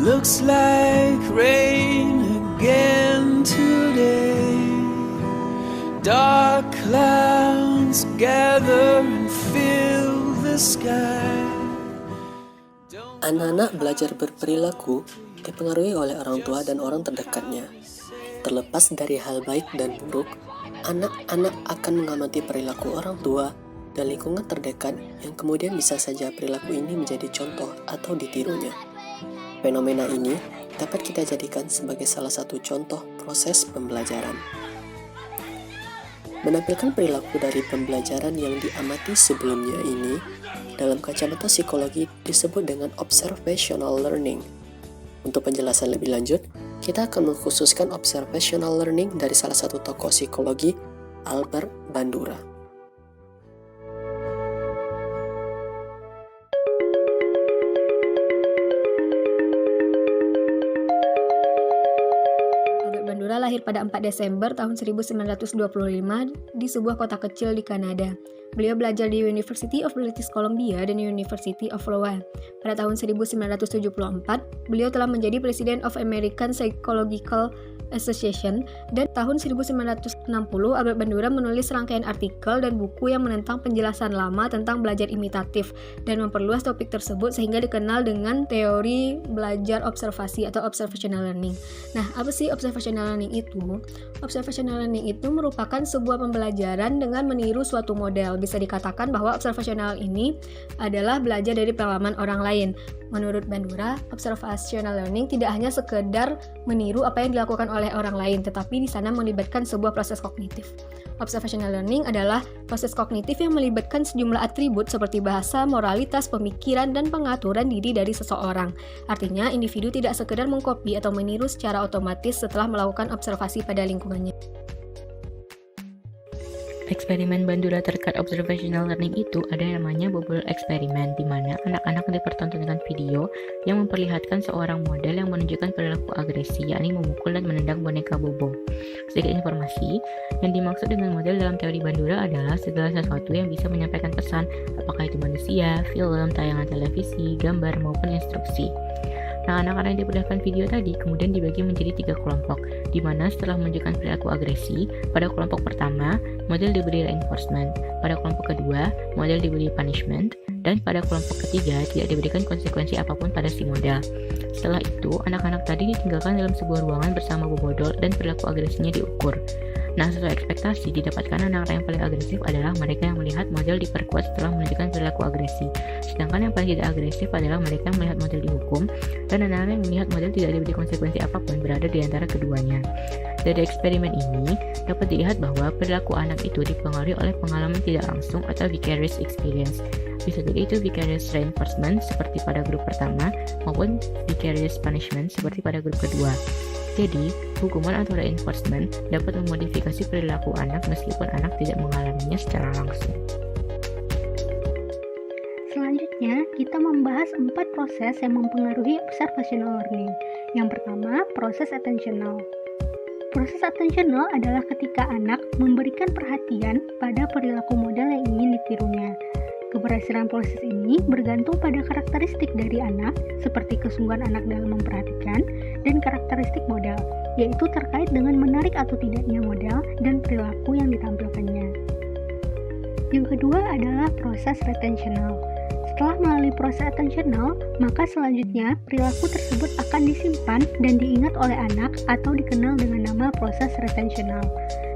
Looks like rain again today. Dark clouds gather and fill the sky. Anak-anak belajar berperilaku dipengaruhi oleh orang tua dan orang terdekatnya. Terlepas dari hal baik dan buruk, anak-anak akan mengamati perilaku orang tua dan lingkungan terdekat yang kemudian bisa saja perilaku ini menjadi contoh atau ditirunya. Fenomena ini dapat kita jadikan sebagai salah satu contoh proses pembelajaran. Menampilkan perilaku dari pembelajaran yang diamati sebelumnya ini dalam kacamata psikologi disebut dengan observational learning. Untuk penjelasan lebih lanjut, kita akan mengkhususkan observational learning dari salah satu tokoh psikologi, Albert Bandura. Bandura lahir pada 4 Desember tahun 1925 di sebuah kota kecil di Kanada. Beliau belajar di University of British Columbia dan University of Iowa. Pada tahun 1974, beliau telah menjadi President of American Psychological Association, dan tahun 1960 Albert Bandura menulis rangkaian artikel dan buku yang menentang penjelasan lama tentang belajar imitatif dan memperluas topik tersebut sehingga dikenal dengan teori belajar observasi atau observational learning. Nah, apa sih observational learning itu? Observational learning itu merupakan sebuah pembelajaran dengan meniru suatu model. Bisa dikatakan bahwa observational ini adalah belajar dari pengalaman orang lain. Menurut Bandura, observational learning tidak hanya sekedar meniru apa yang dilakukan oleh orang lain, tetapi di sana melibatkan sebuah proses kognitif. Observational learning adalah proses kognitif yang melibatkan sejumlah atribut seperti bahasa, moralitas, pemikiran, dan pengaturan diri dari seseorang. Artinya, individu tidak sekedar mengkopi atau meniru secara otomatis setelah melakukan observasi pada lingkungannya. Eksperimen Bandura terkait observational learning itu ada yang namanya bubble eksperimen, di mana anak-anak dipertontonkan video yang memperlihatkan seorang model yang menunjukkan perilaku agresi, yakni memukul dan menendang boneka bobo. Sedikit informasi, yang dimaksud dengan model dalam teori Bandura adalah segala sesuatu yang bisa menyampaikan pesan, apakah itu manusia, film, tayangan televisi, gambar, maupun instruksi. Nah, anak-anak yang diperlihatkan video tadi kemudian dibagi menjadi 3 kelompok, di mana setelah menunjukkan perilaku agresi, pada kelompok pertama, model diberi reinforcement, pada kelompok kedua, model diberi punishment, dan pada kelompok ketiga tidak diberikan konsekuensi apapun pada si model. Setelah itu, anak-anak tadi ditinggalkan dalam sebuah ruangan bersama bobodol dan perilaku agresinya diukur. Nah, sesuai ekspektasi, didapatkan anak-anak yang paling agresif adalah mereka yang melihat model diperkuat setelah menunjukkan perilaku agresi. Sedangkan yang paling tidak agresif adalah mereka yang melihat model dihukum, dan anak-anak yang melihat model tidak diberi konsekuensi apapun berada di antara keduanya. Dari eksperimen ini, dapat dilihat bahwa perilaku anak itu dipengaruhi oleh pengalaman tidak langsung atau vicarious experience. Bisa jadi itu vicarious reinforcement seperti pada grup pertama, maupun vicarious punishment seperti pada grup kedua. Jadi, hukuman atau reinforcement dapat memodifikasi perilaku anak meskipun anak tidak mengalaminya secara langsung. Selanjutnya, kita membahas 4 proses yang mempengaruhi observational learning. Yang pertama, proses attentional. Proses attentional adalah ketika anak memberikan perhatian pada perilaku model yang ingin ditirunya. Keberhasilan proses ini bergantung pada karakteristik dari anak, seperti kesungguhan anak dalam memperhatikan, dan karakteristik model, yaitu terkait dengan menarik atau tidaknya model dan perilaku yang ditampilkannya. Yang kedua adalah proses retentional. Setelah melalui proses attentional, maka selanjutnya perilaku tersebut akan disimpan dan diingat oleh anak atau dikenal dengan nama proses retentional.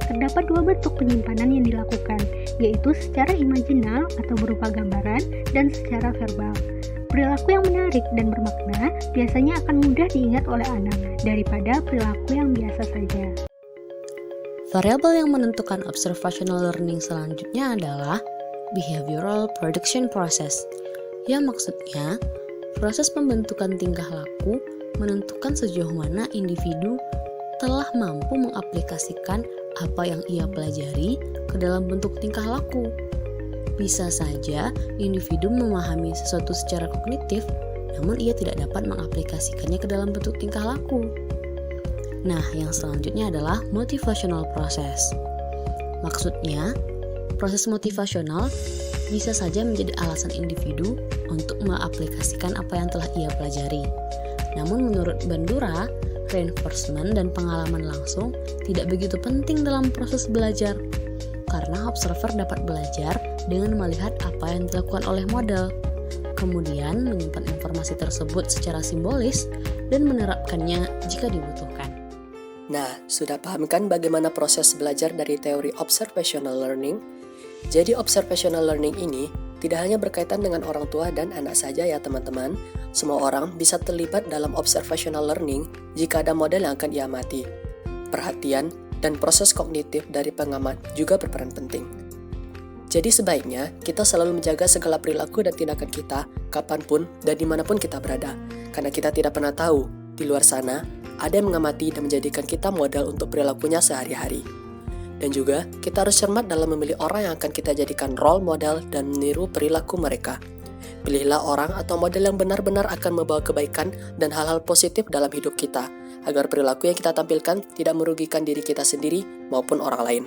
Terdapat 2 bentuk penyimpanan yang dilakukan, yaitu secara imajinal atau berupa gambaran dan secara verbal. Perilaku yang menarik dan bermakna biasanya akan mudah diingat oleh anak daripada perilaku yang biasa saja. Variabel yang menentukan observational learning selanjutnya adalah behavioral production process, yang maksudnya proses pembentukan tingkah laku menentukan sejauh mana individu telah mampu mengaplikasikan apa yang ia pelajari ke dalam bentuk tingkah laku. Bisa saja individu memahami sesuatu secara kognitif, namun ia tidak dapat mengaplikasikannya ke dalam bentuk tingkah laku. Nah, yang selanjutnya adalah motivational process. Maksudnya, proses motivasional bisa saja menjadi alasan individu untuk mengaplikasikan apa yang telah ia pelajari. Namun menurut Bandura, reinforcement dan pengalaman langsung tidak begitu penting dalam proses belajar, karena observer dapat belajar dengan melihat apa yang dilakukan oleh model, kemudian menyimpan informasi tersebut secara simbolis dan menerapkannya jika dibutuhkan. Nah, sudah paham kan bagaimana proses belajar dari teori observational learning? Jadi observational learning ini tidak hanya berkaitan dengan orang tua dan anak saja ya teman-teman. Semua orang bisa terlibat dalam observational learning jika ada model yang akan diamati. Perhatian dan proses kognitif dari pengamat juga berperan penting. Jadi sebaiknya kita selalu menjaga segala perilaku dan tindakan kita kapanpun dan dimanapun kita berada. Karena kita tidak pernah tahu, di luar sana ada yang mengamati dan menjadikan kita modal untuk perilakunya sehari-hari. Dan juga, kita harus cermat dalam memilih orang yang akan kita jadikan role model dan meniru perilaku mereka. Pilihlah orang atau model yang benar-benar akan membawa kebaikan dan hal-hal positif dalam hidup kita, agar perilaku yang kita tampilkan tidak merugikan diri kita sendiri maupun orang lain.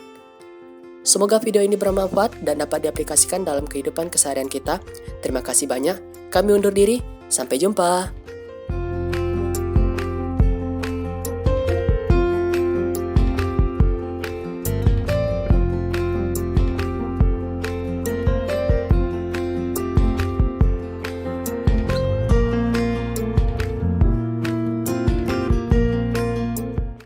Semoga video ini bermanfaat dan dapat diaplikasikan dalam kehidupan keseharian kita. Terima kasih banyak. Kami undur diri. Sampai jumpa.